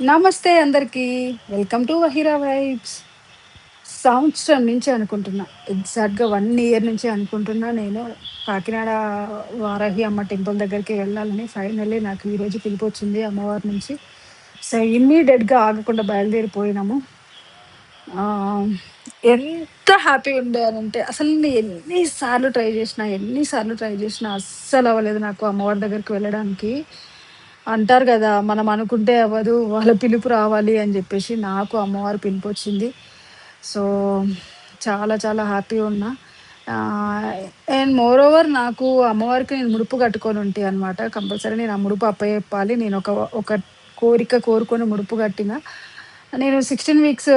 నమస్తే అందరికీ. Welcome to 'Vahira Vibes'. సంవత్సరం నుంచి అనుకుంటున్నా. ఎగ్జాక్ట్‌గా 1 ఇయర్ నుంచి అనుకుంటున్నా నేను కాకినాడ వారాహి అమ్మ టెంపుల్ దగ్గరికి వెళ్ళాలని. ఫైనల్లీ నాకు ఈరోజు పిలుపొచ్చింది అమ్మవారి నుంచి. సో, ఇమ్మీడియేట్‌గా ఆగకుండా బయలుదేరిపోయినాము. ఆహ్, ఎంత హ్యాపీగా ఉండానంటే అసలు నేను ఎన్ని సార్లు ట్రై చేసినా అస్సలవ్వలేదు నాకు అమ్మవారి దగ్గరికి వెళ్ళడానికి. అంటారు గదా! మనం అనుకుంటే అవ్వదు. వాళ్ళ పిలుపు రావాలి అని జెప్పేసి నాకు అమ్మవారి పిలుపొచ్చింది. సో, చాలా చాలా హ్యాపీగా ఉన్నా. ఆహ్, అండ్ మోరోవర్ నాకు అమ్మవారికి నేను ముడుపు కట్టుకొనుంటి అనమాట. కంపల్సరీ నేను ఆ ముడుపు అప్పజెప్పాలి. నేనొక ఒక ఒక కోరిక కోరుకొని ముడుపు కట్టిన. నేను 16 వీక్స్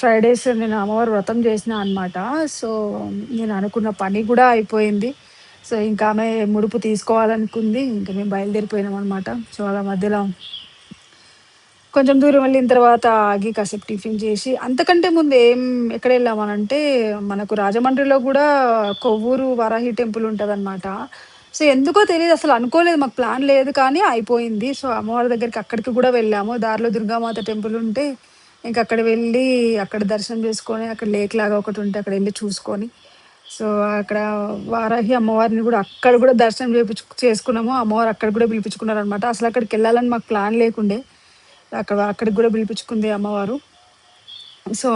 ఫ్రైడేస్ నేను అమ్మవారి వ్రతం చేసినా అనమాట. సో, నేను అనుకున్న పని గూడా అయిపోయింది. సో, ఇంకా ఆమె ముడుపు తీసుకోవాలనుకుంది. ఇంక మేము బయలుదేరిపోయినామనమాట. సో, అలా మధ్యలో కొంచెం దూరం వెళ్ళిన తర్వాత ఆగి కాసేపు టిఫిన్ చేసి, అంతకంటే ముందు ఎక్కడెళ్ళామనంటే, మనకు రాజమండ్రిలో గూడా కొవ్వూరు వారాహి టెంపుల్ ఉంటదనమాట. సో, ఎందుకో తెలీదు అసలు అనుకోలేదు. మాకు ప్లాన్ లేదు కానీ అయిపోయింది. సో, అమ్మవారి దగ్గరికి అక్కడికి గూడా వెళ్ళాము. దారిలో దుర్గామాత టెంపుల్ ఉంటే, ఇంక అక్కడ వెళ్ళి, అక్కడ దర్శనం చేసుకొని, అక్కడ లేక్ లాగా ఒకటుంటే అక్కడెళ్లి చూసుకొని, సో, అక్కడ వారాహి అమ్మవారిని గూడా అక్కడ గూడా దర్శనం చేసుకున్నాము. అమ్మవారు అక్కడ గూడా పిలిపించుకున్నారనమాట. అసలక్కడికెళ్ళాలని మాకు ప్లాన్ లేకుండే. అక్కడికి గూడా పిలిపించుకుంది అమ్మవారు. సో,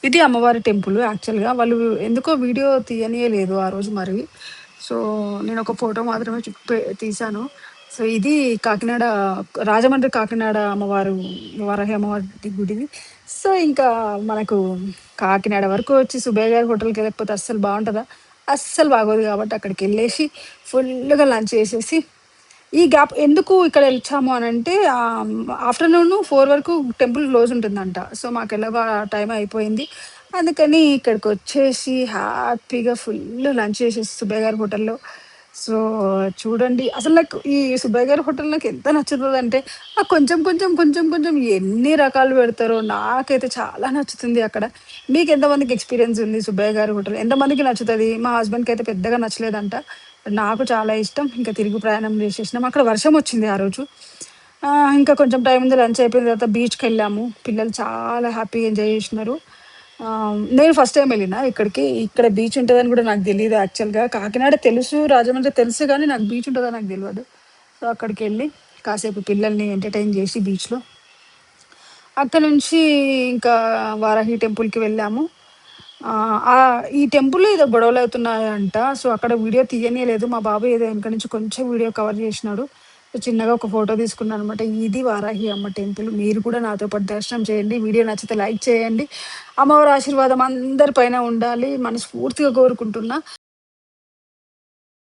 ఇది అమ్మవారి టెంపుల్ యాక్చువల్‌గా. వాళ్ళు ఎందుకో వీడియో తీయనీయలేదు ఆ రోజు మరి. సో, నేనొక ఫోటో మాత్రమే తీశాను. సో, ఇది కాకినాడ రాజమండ్రి కాకినాడ అమ్మవారు వారాహి అమ్మవారి గుడిది. సో, ఇంకా మనకు కాకినాడ వరకు వచ్చి సుబ్బయ్య గారి హోటల్‌కెళ్ళకపోతే అస్సలు బావుంటదా? అస్సలు బాగోదు గాబట్టి అక్కడికెళ్ళేసి ఫుల్లుగా లంచ్ చేసేసి ఈ గ్యాప్ ఎందుకు ఇక్కడ ఇచ్చాము అనంటే ఆఫ్టర్‌నూన్ 4 వరకు టెంపుల్ క్లోజ్ ఉంటుందంట. సో, మాకెలాగో ఆ టైం అయిపోయింది. అందుకని ఇక్కడికొచ్చేసి హ్యాపీగా ఫుల్ లంచ్ చేసేసి సుబ్బయ్య గారి హోటల్‌లో. సో, చూడండి అసలు నాకు ఈ సుబ్బయ్య గారి హోటల్ నాకెంత నచ్చుతదంటే కొంచెం ఎన్ని రకాలు పెడతారో నాకైతే చాలా నచ్చుతుంది అక్కడ. మీకెంతమందికి ఎక్స్‌పీరియన్స్ ఉంది సుబ్బయ్య గారి హోటల్? ఎంతమందికి నచ్చుతది? మా హస్బెండ్‌కయితే పెద్దగా నచ్చలేదంట. నాకు చాలా ఇష్టం. ఇంకా తిరుగు ప్రయాణం చేసేసినాం. అక్కడ వర్షమొచ్చింది ఆ రోజు. ఇంకా కొంచెం టైం ఉంది. లంచ్ అయిపోయిన తర్వాత బీచ్‌కెళ్ళాము. పిల్లలు చాలా హ్యాపీగా ఎంజాయ్ చేసినారు. నేను ఫస్ట్ టైమ్ ఎళ్ళినా ఇక్కడికి. ఇక్కడ బీచ్ ఉంటదని గూడా నాకు తెలీదు యాక్చువల్‌గా. కాకినాడ తెలుసు, రాజమండ్రి తెలుసు గానీ నాకు బీచ్ ఉంటదని నాకు తెలవదు. సో, అక్కడికెళ్ళి కాసేపు పిల్లల్ని ఎంటర్‌టైన్ చేసి బీచ్‌లో అక్కడి నుంచి ఇంకా వారాహి టెంపుల్‌కి వెళ్ళాము. ఈ టెంపుల్‌లో ఏదో గొడవలవుతున్నాయంట. సో, అక్కడ వీడియో తీయనీయలేదు. మా బాబు ఏదో ఎనక నుంచి కొంచెం వీడియో కవర్ జేసినాడు. సో, చిన్నగా ఒక ఫోటో తీసుకున్నాననమాట. ఇది వారాహి అమ్మ టెంపుల్. మీరు కూడా నాతో పాటు దర్శనం చేయండి. వీడియో నచ్చితే లైక్ చేయండి. అమ్మవారి ఆశీర్వాదం అందరి పైన ఉండాలి మనస్ఫూర్తిగా కోరుకుంటున్నా.